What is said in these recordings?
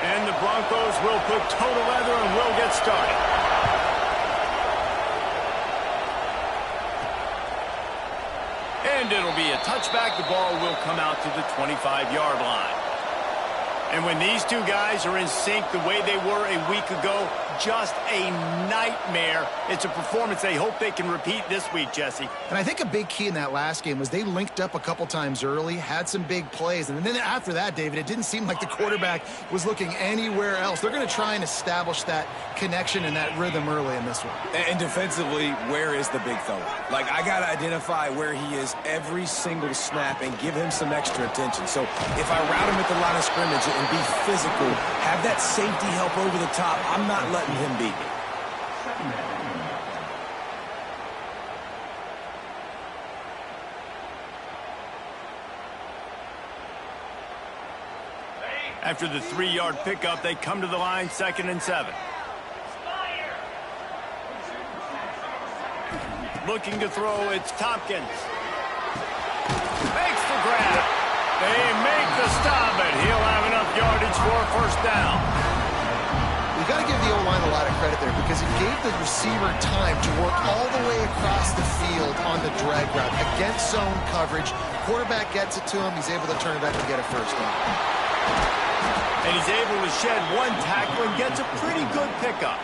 And the Broncos will put total leather and will get started. And it'll be a touchback. The ball will come out to the 25-yard line. And when these two guys are in sync the way they were a week ago, just a nightmare. It's a performance they hope they can repeat this week, Jesse. And I think a big key in that last game was they linked up a couple times early, had some big plays, and then after that, David, it didn't seem like the quarterback was looking anywhere else. They're going to try and establish that connection and that rhythm early in this one. And defensively, where is the big fella? Like, I got to identify where he is every single snap and give him some extra attention. So if I route him at the line of scrimmage and be physical, have that safety help over the top, I'm not letting him beat me. After the 3-yard pickup, they come to the line, 2nd and 7. Looking to throw, it's Tompkins. Makes the grab. They make the stop, but he'll have enough yardage for a first down. You got to give the O-line a lot of credit there because it gave the receiver time to work all the way across the field on the drag route against zone coverage. Quarterback gets it to him. He's able to turn it back and get a first down. And he's able to shed one tackle and gets a pretty good pickup.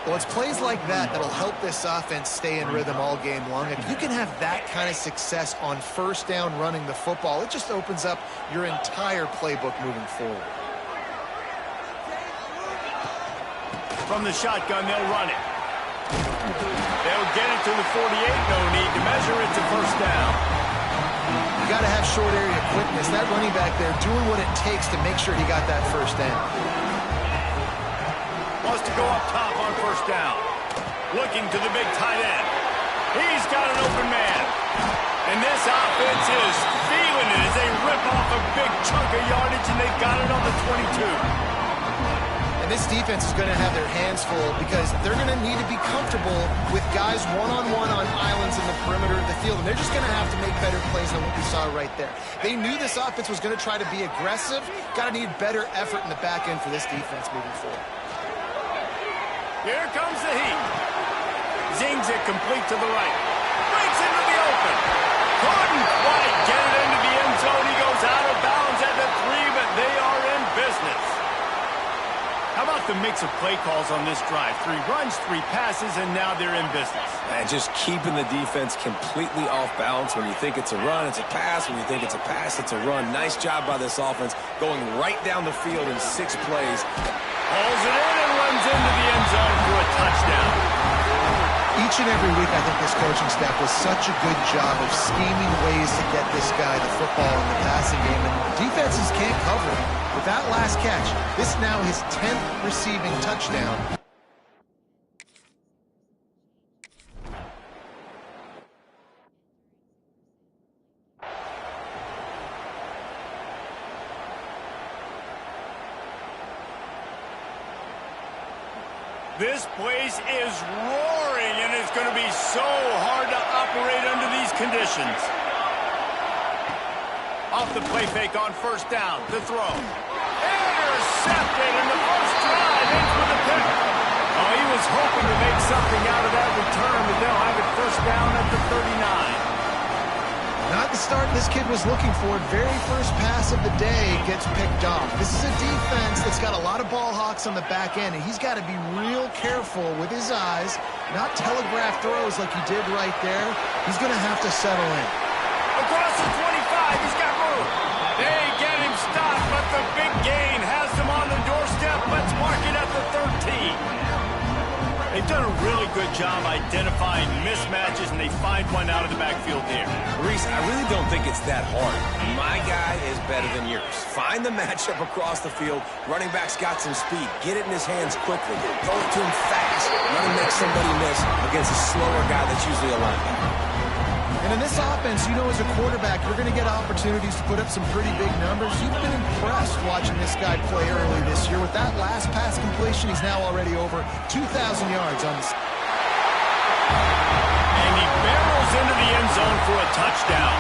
Well, it's plays like that that'll help this offense stay in rhythm all game long. If you can have that kind of success on first down running the football, it just opens up your entire playbook moving forward. From the shotgun, they'll run it. They'll get it to the 48. No need to measure it to first down. You got to have short area quickness. That running back there doing what it takes to make sure he got that first down. Wants to go up top on first down. Looking to the big tight end. He's got an open man. And this offense is feeling it as they rip off a big chunk of yardage, and they've got it on the 22. And this defense is going to have their hands full because they're going to need to be comfortable with guys one-on-one on islands in the perimeter of the field. And they're just going to have to make better plays than what we saw right there. They knew this offense was going to try to be aggressive. Got to need better effort in the back end for this defense moving forward. Here comes the heat. Zings it complete to the right. Breaks into the open. Couldn't quite get it into the end zone. He goes out of bounds at the 3, but they are in business. How about the mix of play calls on this drive? 3 runs, 3 passes, and now they're in business. And just keeping the defense completely off balance. When you think it's a run, it's a pass. When you think it's a pass, it's a run. Nice job by this offense going right down the field in 6 plays. Hauls it in and runs into the end zone for a touchdown. Each and every week, I think this coaching staff does such a good job of scheming ways to get this guy the football in the passing game, and defenses can't cover it. With that last catch, this is now his 10th receiving touchdown. This place is roaring, and it's going to be so hard to operate under these conditions. Off the play fake on first down. The throw. Intercepted in the first drive. Ends with a pick. Oh, he was hoping to make something out of that return, but they'll have it first down at the 39. Not the start this kid was looking for. Very first pass of the day gets picked off. This is a defense that's got a lot of ball hawks on the back end, and he's got to be real careful with his eyes, not telegraph throws like he did right there. He's going to have to settle in. Across the 25, he's got room. They get him stopped, but the big gain has them on the doorstep. Let's mark it at the 13. They've done a really good job identifying mismatches, and they find one out of the backfield there. Reese, I really don't think it's that hard. My guy is better than yours. Find the matchup across the field. Running back's got some speed. Get it in his hands quickly. Throw it to him fast. Let him make somebody miss against a slower guy that's usually a linebacker. And in this offense, you know, as a quarterback, you're going to get opportunities to put up some pretty big numbers. You've been impressed watching this guy play early this year. With that last pass completion, he's now already over 2,000 yards on the... And he barrels into the end zone for a touchdown.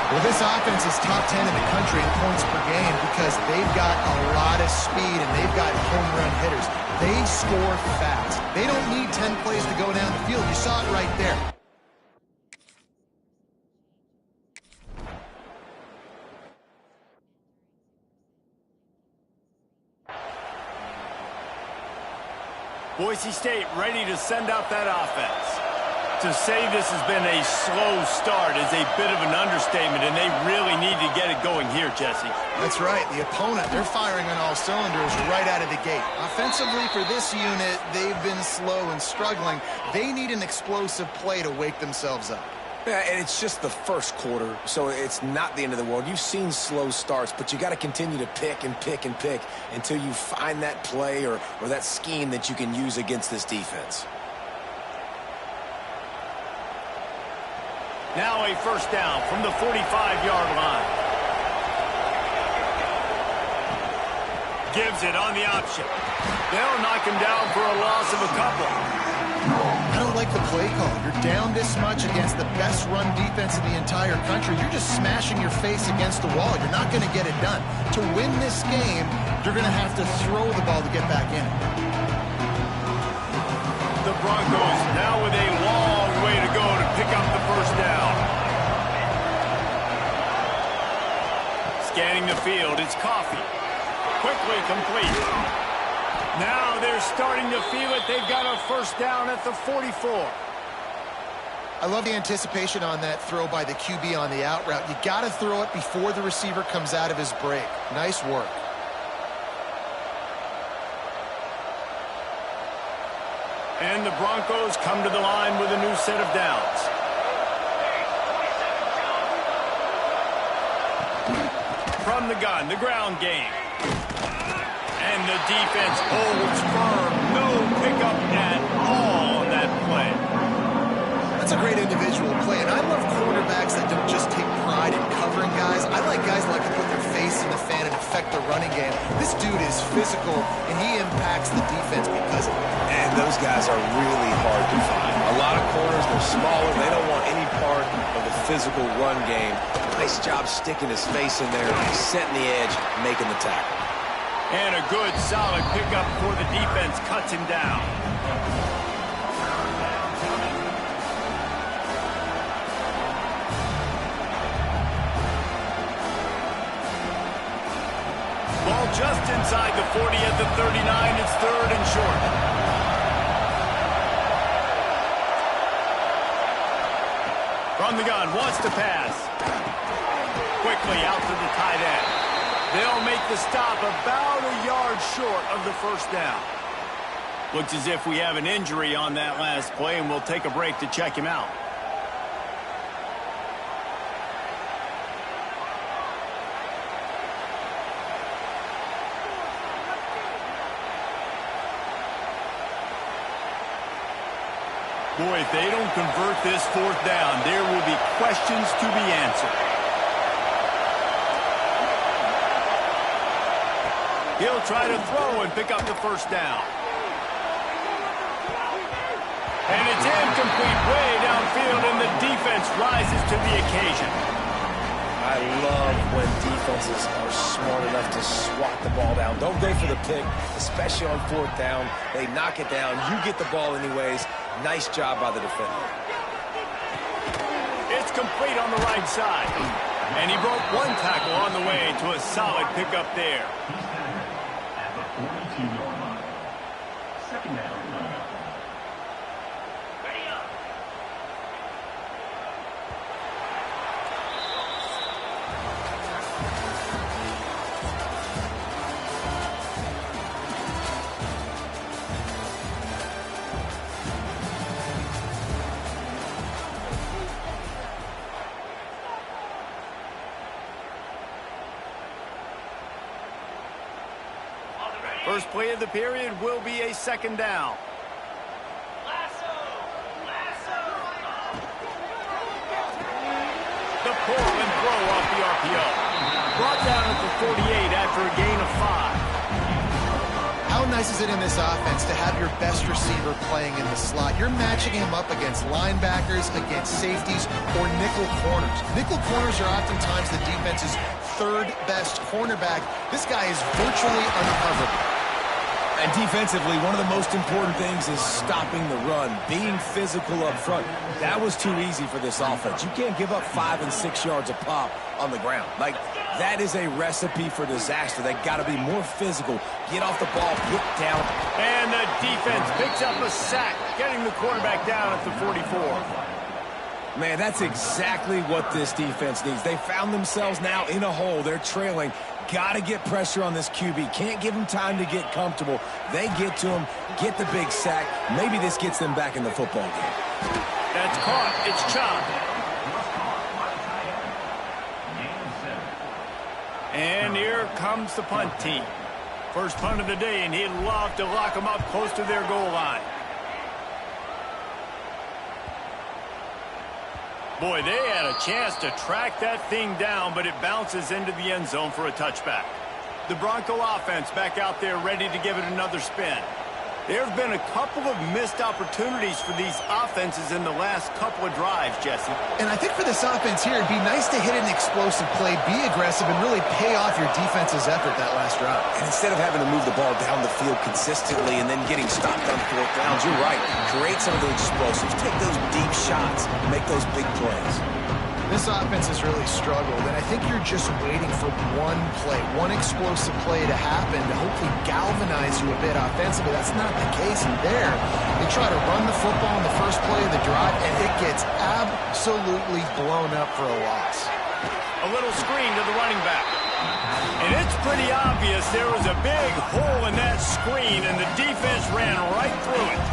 Well, this offense is top 10 in the country in points per game because they've got a lot of speed and they've got home run hitters. They score fast. They don't need 10 plays to go down the field. You saw it right there. Boise State ready to send out that offense. To say this has been a slow start is a bit of an understatement, and they really need to get it going here, Jesse. That's right. The opponent, they're firing on all cylinders right out of the gate. Offensively for this unit, they've been slow and struggling. They need an explosive play to wake themselves up. Yeah, and it's just the first quarter, so it's not the end of the world. You've seen slow starts, but you got to continue to pick and pick and pick until you find that play or that scheme that you can use against this defense. Now a first down from the 45-yard line. Gives it on the option. They'll knock him down for a loss of a couple. I don't like the play call. You're down this much against the best run defense in the entire country. You're just smashing your face against the wall. You're not going to get it done. To win this game, you're going to have to throw the ball to get back in it. The Broncos now with a long way to go to pick up the first down. Scanning the field, it's Coffee. Quickly complete. Now they're starting to feel it. They've got a first down at the 44. I love the anticipation on that throw by the QB on the out route. You got to throw it before the receiver comes out of his break. Nice work. And the Broncos come to the line with a new set of downs. From the gun, the ground game. And the defense holds firm. No pickup at all on that play. That's a great individual play, and I love quarterbacks that don't just take pride in covering guys. I like guys that like to put their face in the fan and affect the running game. This dude is physical, and he impacts the defense because of it. And those guys are really hard to find. A lot of corners, they're smaller. They don't want any part of the physical run game. Nice job sticking his face in there, setting the edge, making the tackle. And a good, solid pickup for the defense cuts him down. Ball just inside the 40 at the 39. It's third and short. From the gun, wants to pass. Quickly out to the tight end. They'll make the stop about a yard short of the first down. Looks as if we have an injury on that last play, and we'll take a break to check him out. Boy, if they don't convert this fourth down, there will be questions to be answered. He'll try to throw and pick up the first down. And it's incomplete way downfield, and the defense rises to the occasion. I love when defenses are smart enough to swat the ball down. Don't go for the pick, especially on fourth down. They knock it down. You get the ball anyways. Nice job by the defender. It's complete on the right side. And he broke one tackle on the way to a solid pickup there. Second down. First play of the period will be a second down. The pull and throw off the RPO. Brought down at the 48 after a gain of 5. How How nice is it in this offense to have your best receiver playing in the slot? You're matching him up against linebackers, against safeties, or nickel corners. Nickel corners are oftentimes the defense's third best cornerback. This guy is virtually uncoverable. And defensively, one of the most important things is stopping the run, being physical up front. That was too easy for this offense. You can't give up 5 and 6 yards a pop on the ground. Like, that is a recipe for disaster. They got to be more physical, get off the ball, get down. And the defense picks up a sack, getting the quarterback down at the 44. Man, that's exactly what this defense needs. They found themselves now in a hole. They're trailing. Got to get pressure on this QB. Can't give him time to get comfortable. They get to him, get the big sack. Maybe this gets them back in the football game. That's caught. It's chopped. And here comes the punt team. First punt of the day, and he'd love to lock them up close to their goal line. Boy, they had a chance to track that thing down, but it bounces into the end zone for a touchback. The Bronco offense back out there ready to give it another spin. There have been a couple of missed opportunities for these offenses in the last couple of drives, Jesse. And I think for this offense here, it'd be nice to hit an explosive play, be aggressive, and really pay off your defense's effort that last drive. And instead of having to move the ball down the field consistently and then getting stopped on fourth downs, you're right. Create some of those explosives. Take those deep shots. Make those big plays. This offense has really struggled, and I think you're just waiting for one play, one explosive play to happen to hopefully galvanize you a bit offensively. That's not the case in there. They try to run the football in the first play of the drive, and it gets absolutely blown up for a loss. A little screen to the running back. And it's pretty obvious there was a big hole in that screen, and the defense ran right through it.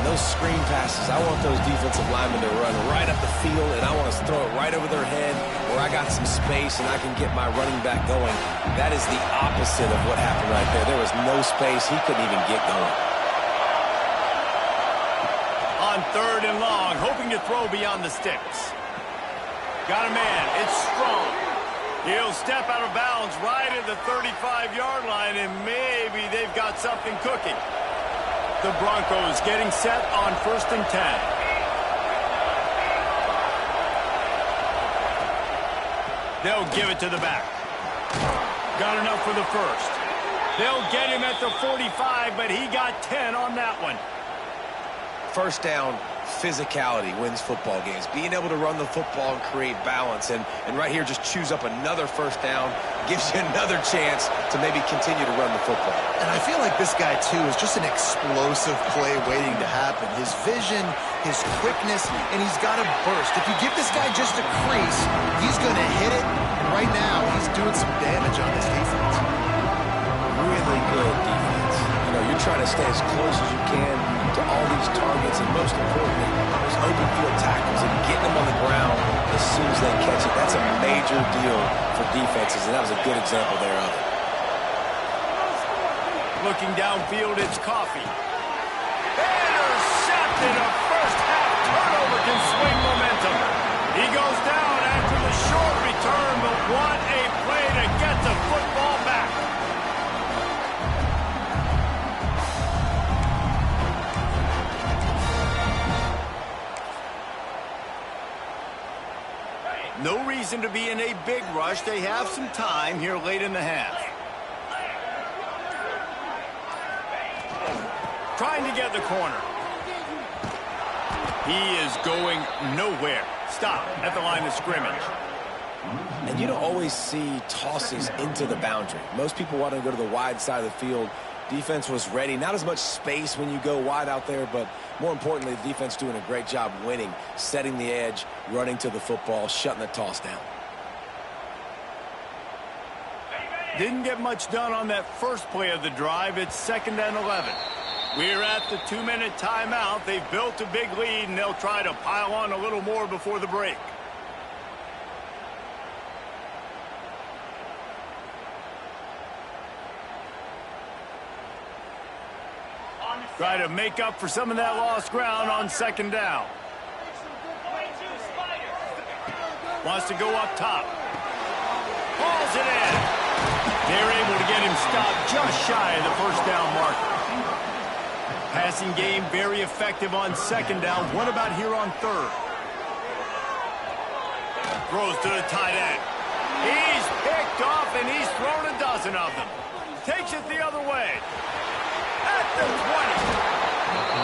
Those screen passes, I want those defensive linemen to run right up the field, and I want to throw it right over their head where I got some space and I can get my running back going. That is the opposite of what happened right there. There was no space. He couldn't even get going. On third and long, hoping to throw beyond the sticks. Got a man. It's Strong. He'll step out of bounds right at the 35-yard line, and maybe they've got something cooking. The Broncos getting set on 1st and 10. They'll give it to the back. Got enough for the first. They'll get him at the 45, but he got 10 on that one. First down, physicality wins football games. Being able to run the football and create balance. And right here, just choose up another first down. Gives you another chance to maybe continue to run the football. And I feel like this guy, too, is just an explosive play waiting to happen. His vision, his quickness, and he's got a burst. If you give this guy just a crease, he's going to hit it. And right now, he's doing some damage on this defense. Really good defense. You know, you're trying to stay as close as you can to all these targets, and most importantly, those open field tackles and getting them on the ground as soon as they catch it. That's a major deal for defenses, and that was a good example there of it. Looking downfield, it's Coffee. Intercepted. A first-half turnover can swing momentum. He goes down after the short return, but what a play to get the football back. No reason to be in a big rush. They have some time here late in the half. Trying to get the corner. He is going nowhere. Stop at the line of scrimmage. And you don't always see tosses into the boundary. Most people want to go to the wide side of the field. Defense was ready. Not as much space when you go wide out there, but more importantly, the defense doing a great job winning, setting the edge, running to the football, shutting the toss down. Didn't get much done on that first play of the drive. It's 2nd and 11. We're at the 2-minute timeout. They've built a big lead, and they'll try to pile on a little more before the break. Try to make up for some of that lost ground on 2nd down. Wants to go up top. Hauls it in. They're able to get get him stopped just shy of the first down marker. Passing game very effective on second down. What about here on third? Throws to the tight end. He's picked off, and he's thrown a dozen of them. Takes it the other way. At the 20.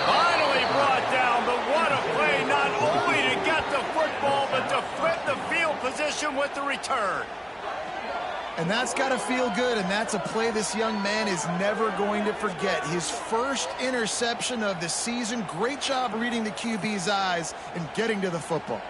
Finally brought down, but what a play, not only to get the football, but to flip the field position with the return. And that's got to feel good, and that's a play this young man is never going to forget. His first interception of the season. Great job reading the QB's eyes and getting to the football.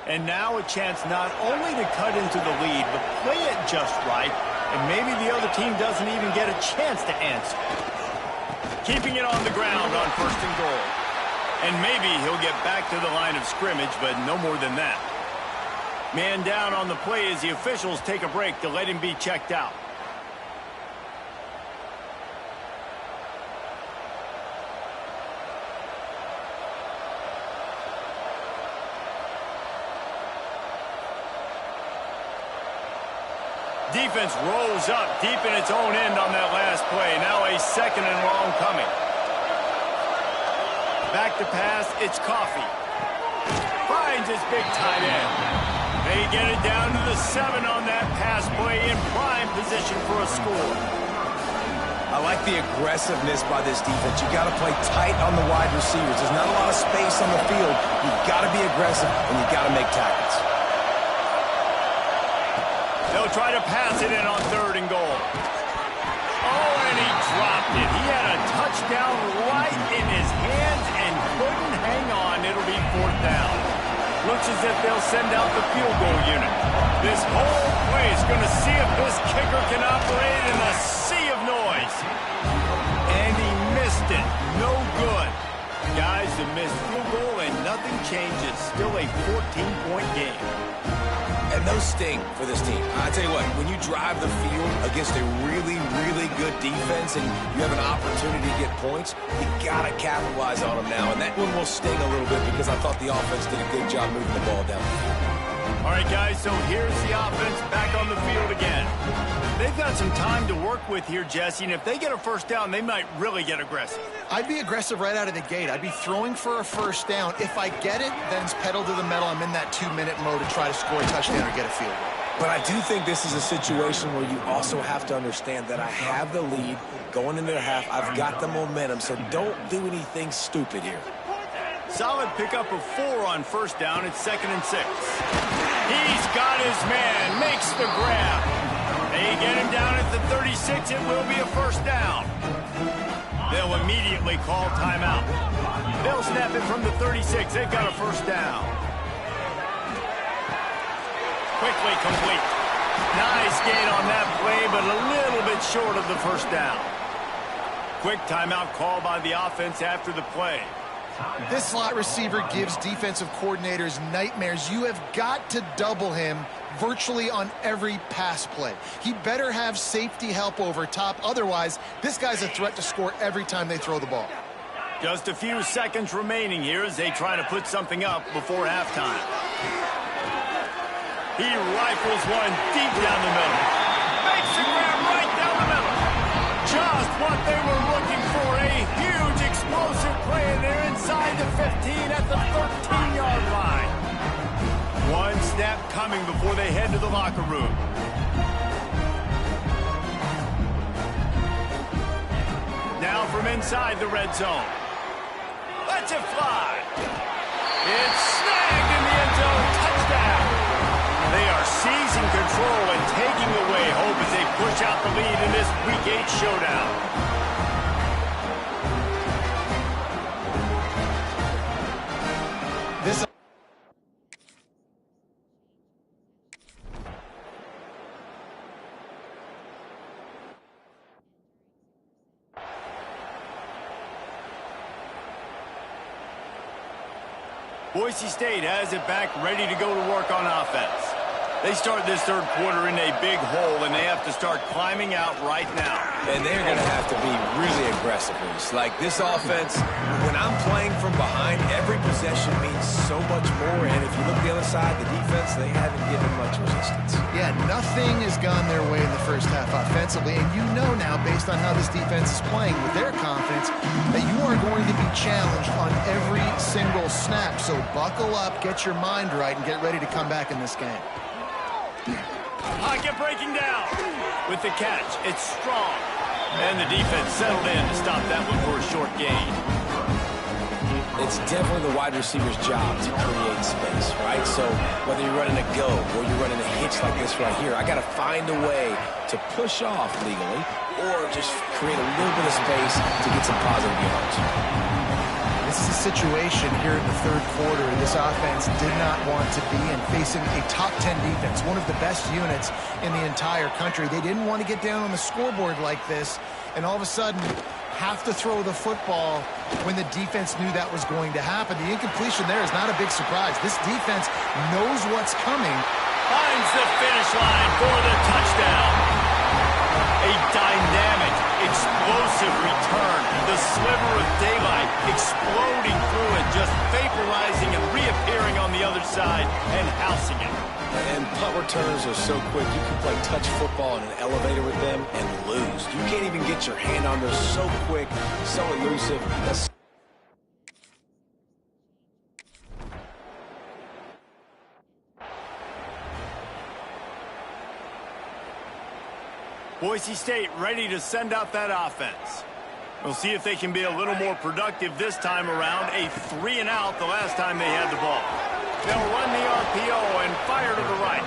And now a chance not only to cut into the lead, but play it just right, and maybe the other team doesn't even get a chance to answer. Keeping it on the ground on first and goal. And maybe he'll get back to the line of scrimmage, but no more than that. Man down on the play as the officials take a break to let him be checked out. Defense rolls up deep in its own end on that last play. Now a second and long coming. Back to pass, it's Coffee. Finds his big tight end. They get it down to the 7 on that pass play in prime position for a score. I like the aggressiveness by this defense. You got to play tight on the wide receivers. There's not a lot of space on the field. You've got to be aggressive, and you've got to make tackles. They'll try to pass it in on third and goal. Oh, and he dropped it. He had a touchdown right in his hands and couldn't hang on. It'll be fourth down. Looks as if they'll send out the field goal unit. This whole play is going to see if this kicker can operate in a sea of noise. And he missed it. No good. Guys, a missed field goal and nothing changes. Still a 14-point game. And those sting for this team. I tell you what, when you drive the field against a really, really good defense and you have an opportunity to get points, you got to capitalize on them now. And that one will sting a little bit because I thought the offense did a good job moving the ball down. All right, guys, so here's the offense back on the field again. They've got some time to work with here, Jesse, and if they get a first down, they might really get aggressive. I'd be aggressive right out of the gate. I'd be throwing for a first down. If I get it, then it's pedal to the metal. I'm in that 2-minute mode to try to score a touchdown or get a field goal. But I do think this is a situation where you also have to understand that I have the lead going into the half. I've got the momentum, so don't do anything stupid here. Solid pickup of 4 on first down. It's 2nd and 6. He's got his man, makes the grab. They get him down at the 36. It will be a first down. They'll immediately call timeout. They'll snap it from the 36. They've got a first down. Quickly complete. Nice gain on that play, but a little bit short of the first down. Quick timeout call by the offense after the play. This slot receiver gives defensive coordinators nightmares. You have got to double him virtually on every pass play. He better have safety help over top. Otherwise, this guy's a threat to score every time they throw the ball. Just a few seconds remaining here as they try to put something up before halftime. He rifles one deep down the middle. Makes the grab right down the middle. Just what they were looking for. A huge explosive play, and they're inside the 15 at the 13-yard line. One snap coming before they head to the locker room. Now from inside the red zone. Lets it fly. It's snagged in the end zone. Touchdown. They are seizing control and taking away hope as they push out the lead in this Week 8 showdown. Boise State has it back, ready to go to work on offense. They start this third quarter in a big hole, and they have to start climbing out right now. And they're going to have to be really aggressive. Like this offense, when I'm playing from behind, every possession means so much more. And if you look the other side, the defense, they haven't given much resistance. Yeah, nothing has gone their way in the first half offensively. And you know now, based on how this defense is playing with their confidence, that you are going to be challenged on every single snap. So buckle up, get your mind right, and get ready to come back in this game. Pocket breaking down. With the catch, it's strong. And the defense settled in to stop that one for a short gain. It's definitely the wide receiver's job to create space, right? So whether you're running a go or you're running a hitch like this right here, I got to find a way to push off legally or just create a little bit of space to get some positive yards. This is a situation here in the third quarter this offense did not want to be in, facing a top 10 defense, one of the best units in the entire country. They didn't want to get down on the scoreboard like this, and all of a sudden have to throw the football when the defense knew that was going to happen. The incompletion there is not a big surprise. This defense knows what's coming. Finds the finish line for the touchdown. A dynamic, explosive return. The sliver of daylight exploding through it, just vaporizing and reappearing on the other side and housing it. And punt returns are so quick. You can play touch football in an elevator with them and lose. You can't even get your hand on those. So quick, so elusive. Boise State ready to send out that offense. We'll see if they can be a little more productive this time around. A 3-and-out the last time they had the ball. They'll run the RPO and fire to the right.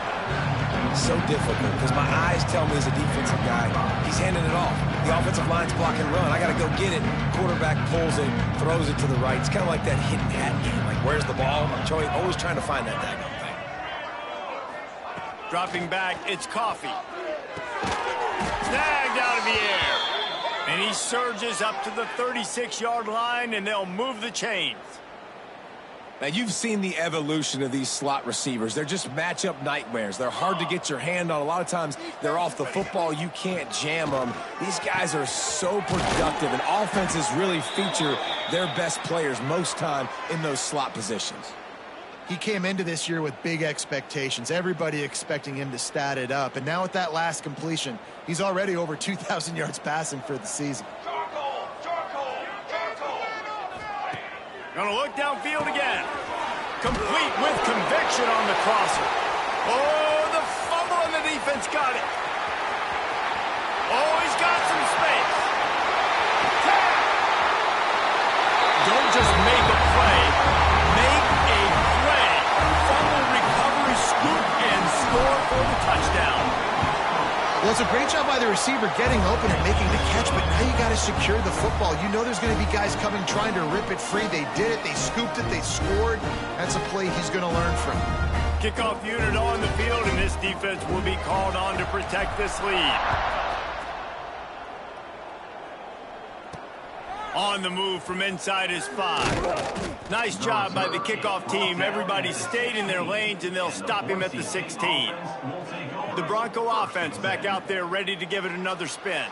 So difficult because my eyes tell me as a defensive guy, he's handing it off. The offensive line's block and run. I got to go get it. Quarterback pulls it, throws it to the right. It's kind of like that hit and hat game. Like, where's the ball? I'm always trying to find that daggone thing. Dropping back, it's Coffee. Snagged out of the air. And he surges up to the 36-yard line, and they'll move the chains. Now, you've seen the evolution of these slot receivers. They're just matchup nightmares. They're hard to get your hand on. A lot of times, they're off the football. You can't jam them. These guys are so productive, and offenses really feature their best players most time in those slot positions. He came into this year with big expectations. Everybody expecting him to stat it up. And now with that last completion, he's already over 2,000 yards passing for the season. Gonna look downfield again. Complete with conviction on the crosser. Oh, the fumble on the defense got it. Oh, he's got some space. Don't just make a play. Make a play. Fumble recovery, scoop, and score for the touchdown. Well, it's a great job by the receiver getting open and making the catch, but now you got to secure the football. You know there's going to be guys coming trying to rip it free. They did it. They scooped it. They scored. That's a play he's going to learn from. Kickoff unit on the field, and this defense will be called on to protect this lead. On the move from inside his 5. Nice job by the kickoff team. Everybody stayed in their lanes, and they'll stop him at the 16. The Bronco offense back out there ready to give it another spin.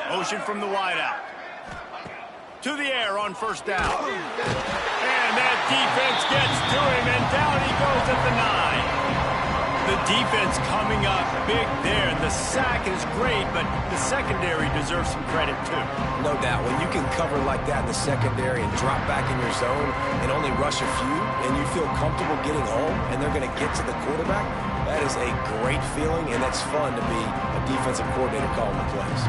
Motion from the wideout. To the air on first down. And that defense gets to him, and down he goes at the 9. The defense coming up big there. The sack is great, but the secondary deserves some credit too. No doubt. When you can cover like that in the secondary and drop back in your zone and only rush a few, and you feel comfortable getting home, and they're going to get to the quarterback, that is a great feeling, and that's fun to be a defensive coordinator calling the plays.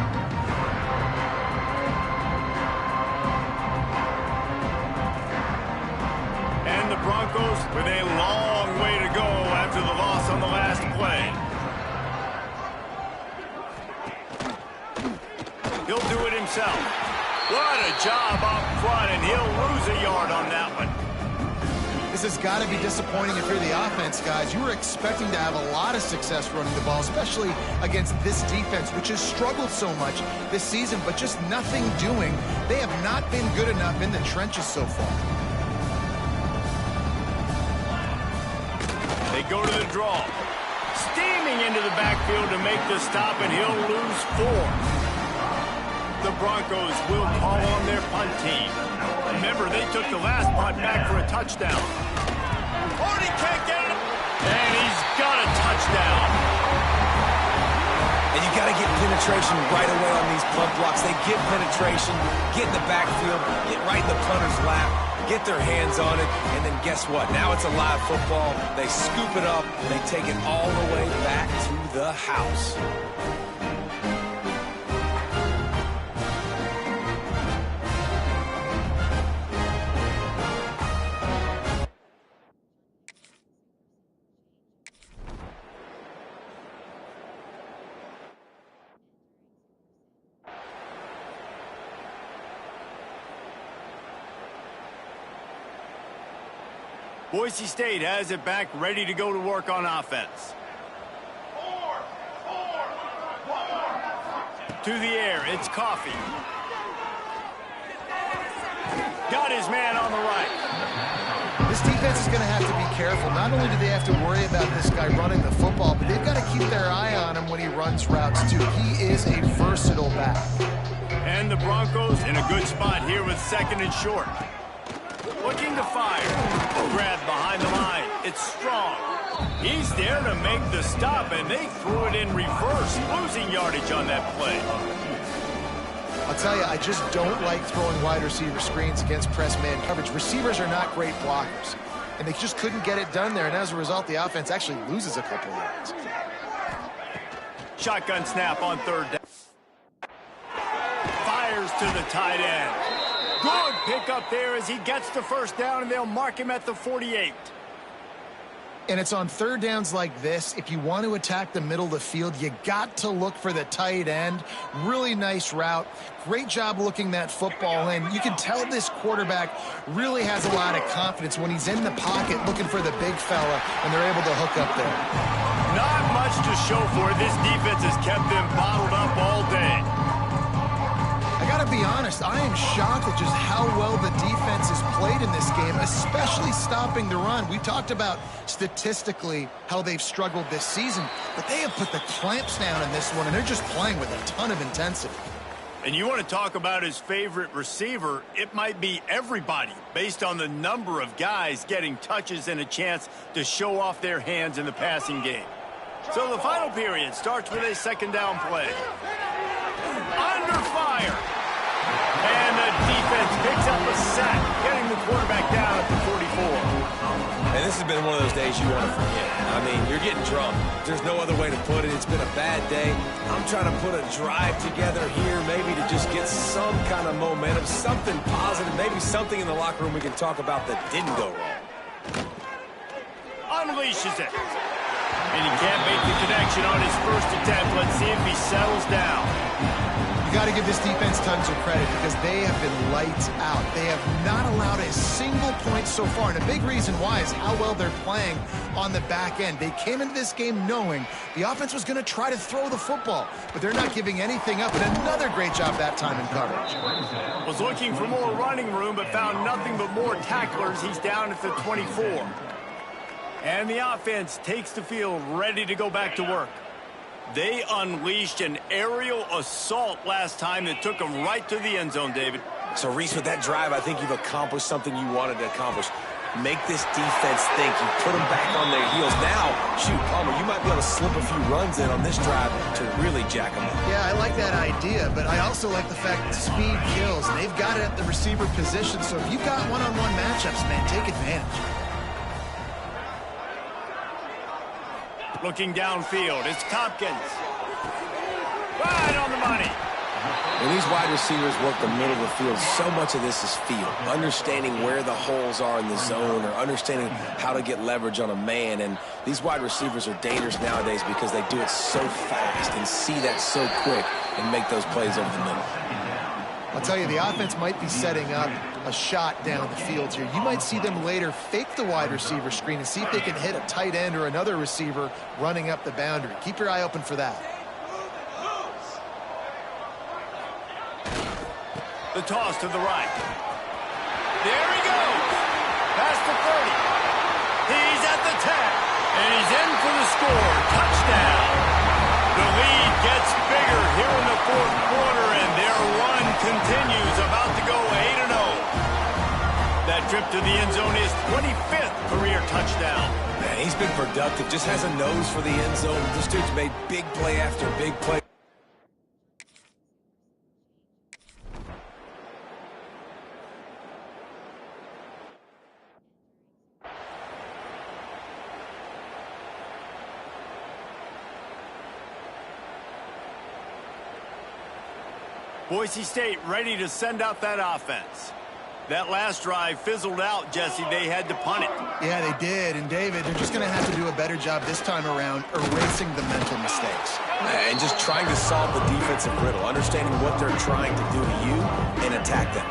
And the Broncos with a long way to go after the loss on the last play. He'll do it himself. What a job up front, and he'll lose a yard on that one. This has got to be disappointing if you're the offense, guys. You were expecting to have a lot of success running the ball, especially against this defense, which has struggled so much this season, but just nothing doing. They have not been good enough in the trenches so far. They go to the draw. Steaming into the backfield to make the stop, and he'll lose 4. The Broncos will call on their punt team. Remember, they took the last punt back for a touchdown. Hardy can't get it. And he's got a touchdown. And you got to get penetration right away on these punt blocks. They get penetration, get in the backfield, get right in the punter's lap, get their hands on it, and then guess what? Now it's a live football. They scoop it up. They take it all the way back to the house. Boise State has it back, ready to go to work on offense. To the air, it's Coffee. Got his man on the right. This defense is going to have to be careful. Not only do they have to worry about this guy running the football, but they've got to keep their eye on him when he runs routes, too. He is a versatile back. And the Broncos in a good spot here with 2nd and short. Looking to fire. Grab behind the line. It's Strong. He's there to make the stop, and they threw it in reverse, losing yardage on that play. I'll tell you, I just don't like throwing wide receiver screens against press man coverage. Receivers are not great blockers, and they just couldn't get it done there, and as a result, the offense actually loses a couple of yards. Shotgun snap on 3rd down. Fires to the tight end. Good pickup there as he gets the 1st down, and they'll mark him at the 48. And it's on 3rd downs like this. If you want to attack the middle of the field, you got to look for the tight end. Really nice route. Great job looking that football in. You can tell this quarterback really has a lot of confidence when he's in the pocket looking for the big fella, and they're able to hook up there. Not much to show for it. This defense has kept them bottled up all day. I got to be honest, I am shocked at just how well the defense has played in this game, especially stopping the run. We talked about statistically how they've struggled this season, but they have put the clamps down in this one, and they're just playing with a ton of intensity. And you want to talk about his favorite receiver, it might be everybody, based on the number of guys getting touches and a chance to show off their hands in the passing game. So the final period starts with a 2nd down play. Under fire. And the defense picks up a sack, getting the quarterback down at the 44. And this has been one of those days you want to forget. I mean, you're getting drunk. There's no other way to put it. It's been a bad day. I'm trying to put a drive together here, maybe to just get some kind of momentum, something positive, maybe something in the locker room we can talk about that didn't go wrong. Unleashes it. And he can't make the connection on his 1st attempt. Let's see if he settles down. You got to give this defense tons of credit because they have been lights out. They have not allowed a single point so far, and a big reason why is how well they're playing on the back end. They came into this game knowing the offense was going to try to throw the football, but they're not giving anything up, and another great job that time in coverage. Was looking for more running room, but found nothing but more tacklers. He's down at the 24. And the offense takes the field, ready to go back to work. They unleashed an aerial assault last time that took them right to the end zone, David. So, Reese, with that drive, I think you've accomplished something you wanted to accomplish. Make this defense think. You put them back on their heels. Now, shoot, Palmer, you might be able to slip a few runs in on this drive to really jack them up. Yeah, I like that idea, but I also like the fact that speed kills, and they've got it at the receiver position. So if you've got one-on-one matchups, man, take advantage. Looking downfield, it's Tompkins. Right on the money. When these wide receivers work the middle of the field, so much of this is feel. Understanding where the holes are in the zone or understanding how to get leverage on a man. And these wide receivers are dangerous nowadays because they do it so fast and see that so quick and make those plays over the middle. I'll tell you, the offense might be setting up a shot down the field here. You might see them later fake the wide receiver screen and see if they can hit a tight end or another receiver running up the boundary. Keep your eye open for that. The toss to the right. There he goes. Past the 30. He's at the 10. And he's in for the score. Touchdown. The lead gets bigger here in the fourth quarter, and their run continues. About to go 8-0. That trip to the end zone is 25th career touchdown. Man, he's been productive. Just has a nose for the end zone. This dude's made big play after big play. Boise State ready to send out that offense. That last drive fizzled out, Jesse. They had to punt it. Yeah, they did. And, David, they're just going to have to do a better job this time around erasing the mental mistakes. And just trying to solve the defensive riddle, understanding what they're trying to do to you and attack them.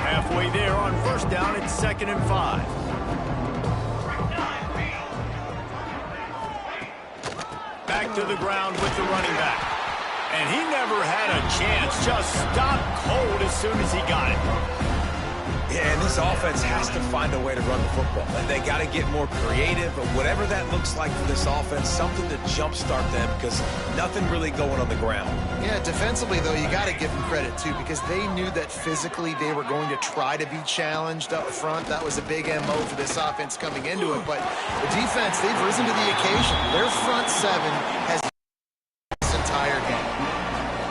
Halfway there on first down, it's 2nd and 5. Back to the ground with the running back. And he never had a chance. Just stopped cold as soon as he got it. Yeah, and this offense has to find a way to run the football. And they got to get more creative, but whatever that looks like for this offense, something to jumpstart them because nothing really going on the ground. Yeah, defensively, though, you got to give them credit, too, because they knew that physically they were going to try to be challenged up front. That was a big MO for this offense coming into it. But the defense, they've risen to the occasion. Their front seven has this entire game.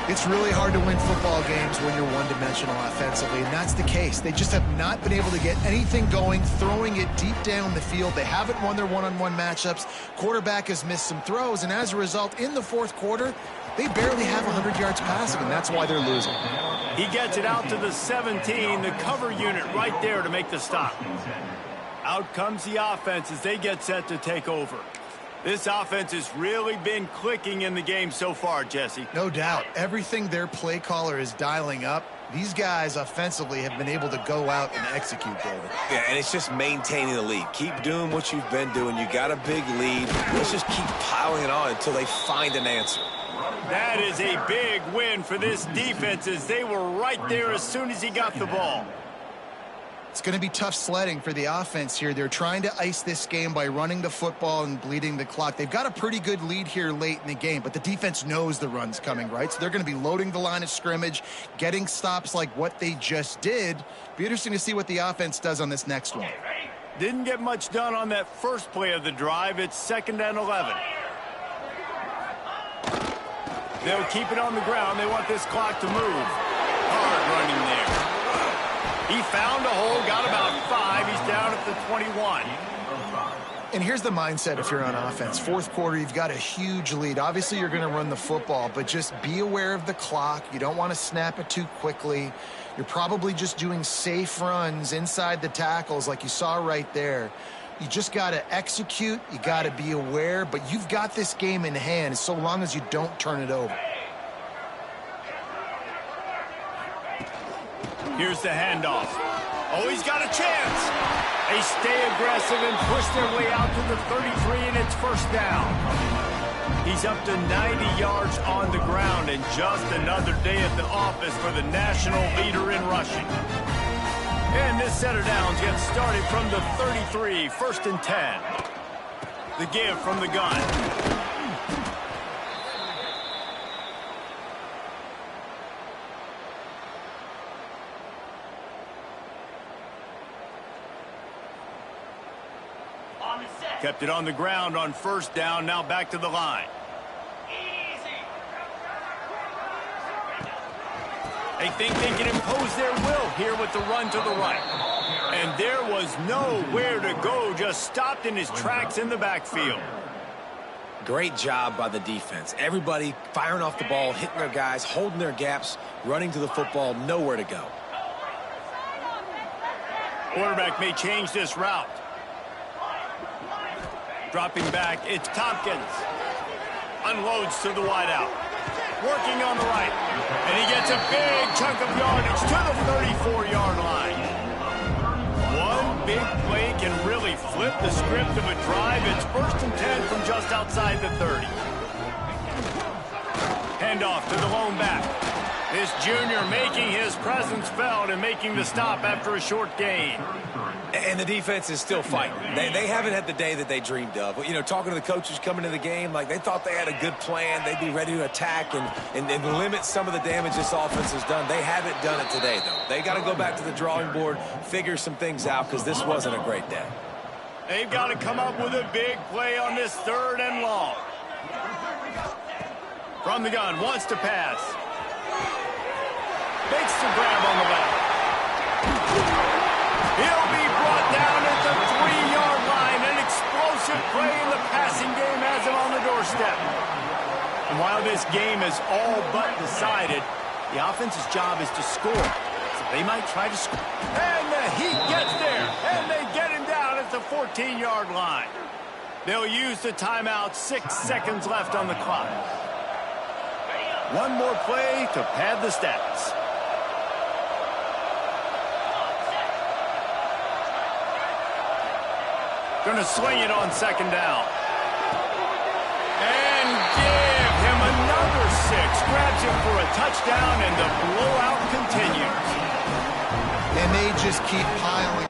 It's really hard to win football games when you're one-dimensional offensively, and that's the case. They just have not been able to get anything going, throwing it deep down the field. They haven't won their one-on-one matchups. Quarterback has missed some throws, and as a result, in the fourth quarter, they barely have 100 yards passing, and that's why they're losing. He gets it out to the 17, the cover unit right there to make the stop. Out comes the offense as they get set to take over. This offense has really been clicking in the game so far, Jesse. No doubt. Everything their play caller is dialing up, these guys offensively have been able to go out and execute, David. Yeah, and it's just maintaining the lead. Keep doing what you've been doing. You got a big lead. Let's just keep piling it on until they find an answer. That is a big win for this defense as they were right there as soon as he got the ball. It's going to be tough sledding for the offense here. They're trying to ice this game by running the football and bleeding the clock. They've got a pretty good lead here late in the game, but the defense knows the run's coming, right? So they're going to be loading the line of scrimmage, getting stops like what they just did. Be interesting to see what the offense does on this next one. Didn't get much done on that first play of the drive. It's 2nd and 11. They'll keep it on the ground. They want this clock to move. Hard running there. He found a hole, got about 5. He's down at the 21. And here's the mindset if you're on offense. Fourth quarter, you've got a huge lead. Obviously, you're going to run the football, but just be aware of the clock. You don't want to snap it too quickly. You're probably just doing safe runs inside the tackles like you saw right there. You just got to execute. You got to be aware, but you've got this game in hand so long as you don't turn it over. Here's the handoff. Oh, he's got a chance. They stay aggressive and push their way out to the 33, and it's first down. He's up to 90 yards on the ground, and just another day at the office for the national leader in rushing. And this set of downs gets started from the 33, 1st and 10. The give from the gun. Kept it on the ground on first down, now back to the line. They think they can impose their will here with the run to the right. And there was nowhere to go, just stopped in his tracks in the backfield. Great job by the defense. Everybody firing off the ball, hitting their guys, holding their gaps, running to the football, nowhere to go. Quarterback may change this route. Dropping back, it's Tompkins. Unloads to the wideout. working on the right. And he gets a big chunk of yardage to the 34-yard line. One big play can really flip the script of a drive. It's 1st and 10 from just outside the 30. Handoff to the lone back. This junior making his presence felt and making the stop after a short gain. And the defense is still fighting. They haven't had the day that they dreamed of. You know, talking to the coaches coming to the game, like they thought they had a good plan. They'd be ready to attack and limit some of the damage this offense has done. They haven't done it today, though. They got to go back to the drawing board, figure some things out, because this wasn't a great day. They've got to come up with a big play on this 3rd and long. From the gun, wants to pass. Makes the grab on the left. He'll be brought down at the 3-yard line. An explosive play in the passing game has him on the doorstep. And while this game is all but decided, the offense's job is to score. So they might try to score. And the Heat gets there. And they get him down at the 14-yard line. They'll use the timeout. 6 seconds left on the clock. One more play to pad the stats. Going to swing it on 2nd down. And give him another 6. Grabs him for a touchdown, and the blowout continues. And they just keep piling.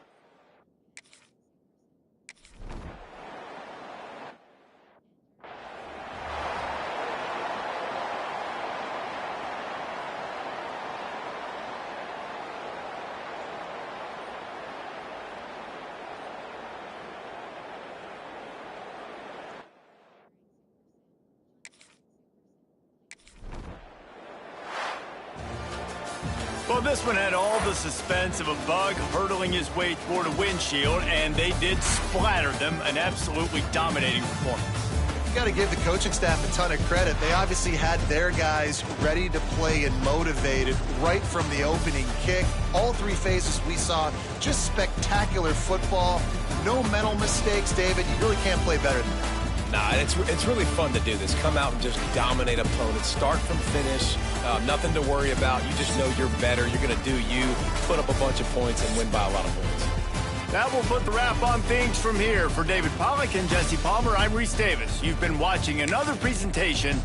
Well, this one had all the suspense of a bug hurtling his way toward a windshield, and they did splatter them. An absolutely dominating performance. You got to give the coaching staff a ton of credit. They obviously had their guys ready to play and motivated right from the opening kick. All 3 phases we saw, just spectacular football. No mental mistakes, David. You really can't play better than that. Nah, it's really fun to do this. Come out and just dominate opponents. Start from finish. Nothing to worry about. You just know you're better. You're going to do you, put up a bunch of points, and win by a lot of points. That will put the wrap on things from here. For David Pollack and Jesse Palmer, I'm Reese Davis. You've been watching another presentation